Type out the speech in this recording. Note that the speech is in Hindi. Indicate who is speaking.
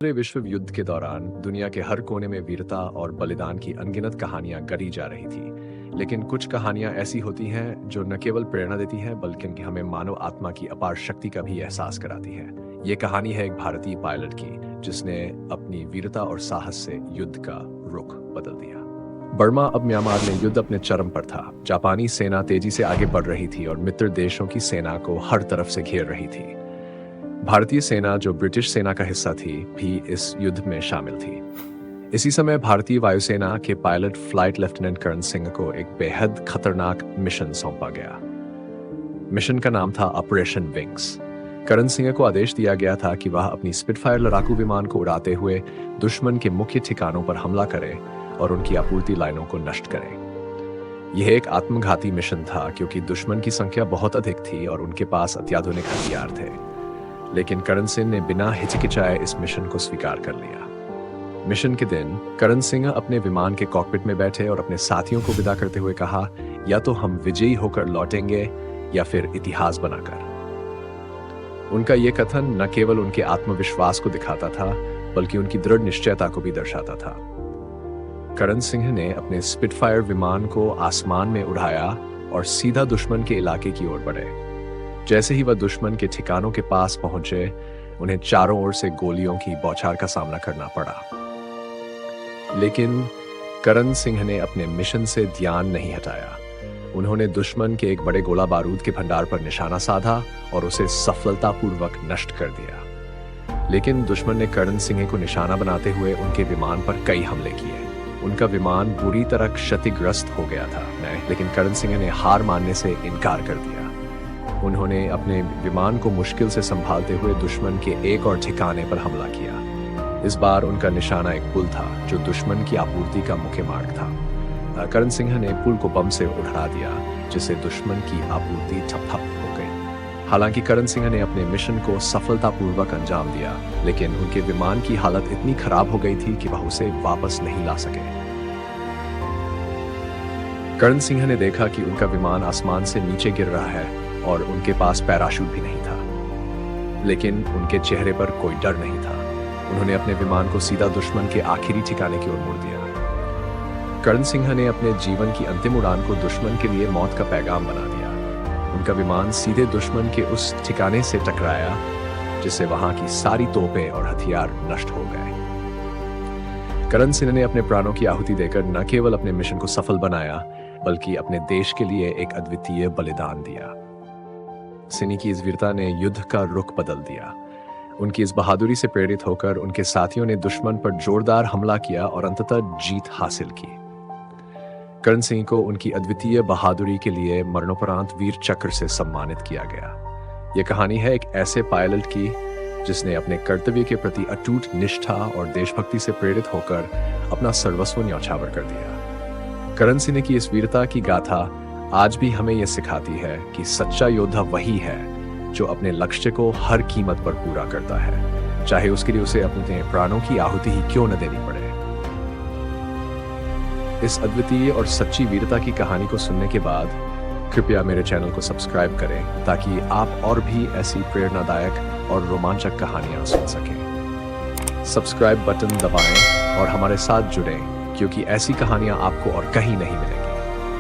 Speaker 1: दूसरे विश्व युद्ध के दौरान दुनिया के हर कोने में वीरता और बलिदान की अनगिनत कहानियां गढ़ी जा रही थी। लेकिन कुछ कहानियां ऐसी होती हैं जो न केवल प्रेरणा देती हैं बल्कि हमें मानव आत्मा की अपार शक्ति का भी एहसास कराती हैं। ये कहानी है एक भारतीय पायलट की जिसने अपनी वीरता और साहस से युद्ध का रुख बदल दिया। बर्मा अब म्यांमार में युद्ध अपने चरम पर था। जापानी सेना तेजी से आगे बढ़ रही थी और मित्र देशों की सेना को हर तरफ से घेर रही थी। भारतीय सेना, जो ब्रिटिश सेना का हिस्सा थी, भी इस युद्ध में शामिल थी। इसी समय भारतीय वायुसेना के pilot flight lieutenant Karan Singh को एक बेहद खतरनाक मिशन सौंपा गया। मिशन का नाम था ऑपरेशन विंग्स। करण सिंह को आदेश दिया गया था कि वह अपनी स्पिटफायर लड़ाकू विमान को उड़ाते हुए दुश्मन के मुख्य ठिकानों पर हमला करे और उनकी आपूर्ति लाइनों को नष्ट करे। यह एक आत्मघाती मिशन था क्योंकि दुश्मन की संख्या बहुत अधिक थी और उनके पास अत्याधुनिक हथियार थे। लेकिन करण सिंह ने बिना हिचकिचाए इस मिशन को स्वीकार कर लिया। मिशन के दिन करण सिंह अपने विमान के कॉकपिट में बैठे और अपने साथियों को विदा करते हुए कहा, या तो हम विजयी होकर लौटेंगे या फिर इतिहास बनाकर। उनका यह कथन न केवल उनके आत्मविश्वास को दिखाता था बल्कि उनकी दृढ़ निश्चयता को भी दर्शाता था। करण सिंह ने अपने स्पिटफायर विमान को आसमान में उड़ाया और सीधा दुश्मन के इलाके की ओर बढ़े। जैसे ही वह दुश्मन के ठिकानों के पास पहुंचे, उन्हें चारों ओर से गोलियों की बौछार का सामना करना पड़ा। लेकिन करण सिंह ने अपने मिशन से ध्यान नहीं हटाया। उन्होंने दुश्मन के एक बड़े गोला बारूद के भंडार पर निशाना साधा और उसे सफलतापूर्वक नष्ट कर दिया। लेकिन दुश्मन ने करण सिंह को निशाना बनाते हुए उनके विमान पर कई हमले किए। उनका विमान बुरी तरह क्षतिग्रस्त हो गया था, लेकिन करण सिंह ने हार मानने से इनकार कर दिया। उन्होंने अपने विमान को मुश्किल से संभालते हुए दुश्मन के एक और ठिकाने पर हमला किया। इस बार उनका निशाना एक पुल था जो दुश्मन की आपूर्ति का मुख्य मार्ग था। करण सिंह ने पुल को बम से उड़ा दिया, जिससे दुश्मन की आपूर्ति ठप हो गई। हालांकि करण सिंह ने अपने मिशन को सफलतापूर्वक अंजाम दिया, लेकिन उनके विमान की हालत इतनी खराब हो गई थी कि वह उसे वापस नहीं ला सके। करण सिंह ने देखा कि उनका विमान आसमान से नीचे गिर रहा है और उनके पास पैराशूट भी नहीं था। लेकिन उनके चेहरे पर कोई डर नहीं था। उन्होंने अपने विमान को सीधा दुश्मन के आखिरी ठिकाने की ओर मोड़ दिया। करण सिंह ने अपने जीवन की अंतिम उड़ान को दुश्मन के लिए मौत का पैगाम बना दिया। उनका विमान सीधे दुश्मन के उस ठिकाने से टकराया जिससे वहां की सारी तोपें और हथियार नष्ट हो गए। करण सिंह ने अपने प्राणों की आहुति देकर न केवल अपने मिशन को सफल बनाया बल्कि अपने देश के लिए एक अद्वितीय बलिदान दिया। सिनी की इस वीरता ने युद्ध का रुख बदल दिया। उनकी इस बहादुरी से प्रेरित होकर उनके साथियों ने दुश्मन पर जोरदार हमला किया और अंततः जीत हासिल की। करण सिंह को उनकी अद्वितीय बहादुरी के लिए मरणोपरांत वीर चक्र से सम्मानित किया गया। यह कहानी है एक ऐसे पायलट की जिसने अपने कर्तव्य के प्रति अटूट निष्ठा और देशभक्ति से प्रेरित होकर अपना सर्वस्व न्यौछावर कर दिया। करण सिंह की इस वीरता की गाथा आज भी हमें यह सिखाती है कि सच्चा योद्धा वही है जो अपने लक्ष्य को हर कीमत पर पूरा करता है, चाहे उसके लिए उसे अपने प्राणों की आहुति ही क्यों न देनी पड़े। इस अद्वितीय और सच्ची वीरता की कहानी को सुनने के बाद कृपया मेरे चैनल को सब्सक्राइब करें ताकि आप और भी ऐसी प्रेरणादायक और रोमांचक कहानियां सुन सकें। सब्सक्राइब बटन दबाएं और हमारे साथ जुड़ें, क्योंकि ऐसी कहानियां आपको और कहीं नहीं मिलेंगी।